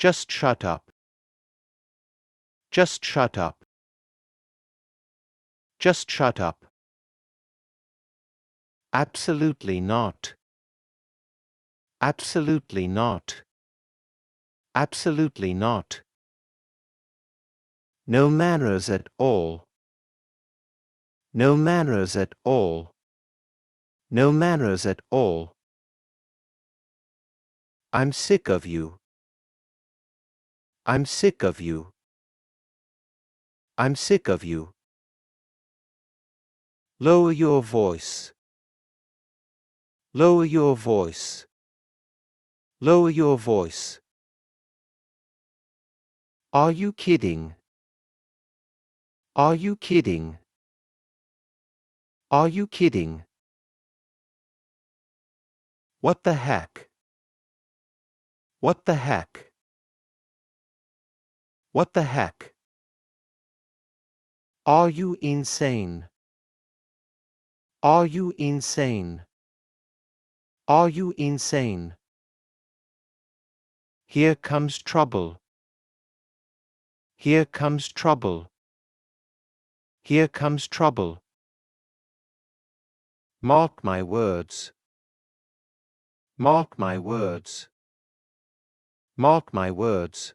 Just shut up. Just shut up. Just shut up. Absolutely not. Absolutely not. Absolutely not. No manners at all. No manners at all. No manners at all. I'm sick of you. I'm sick of you. I'm sick of you. Lower your voice. Lower your voice. Lower your voice. Are you kidding? Are you kidding? Are you kidding? What the heck? What the heck? What the heck? Are you insane? Are you insane? Are you insane? Here comes trouble. Here comes trouble. Here comes trouble. Mark my words. Mark my words. Mark my words.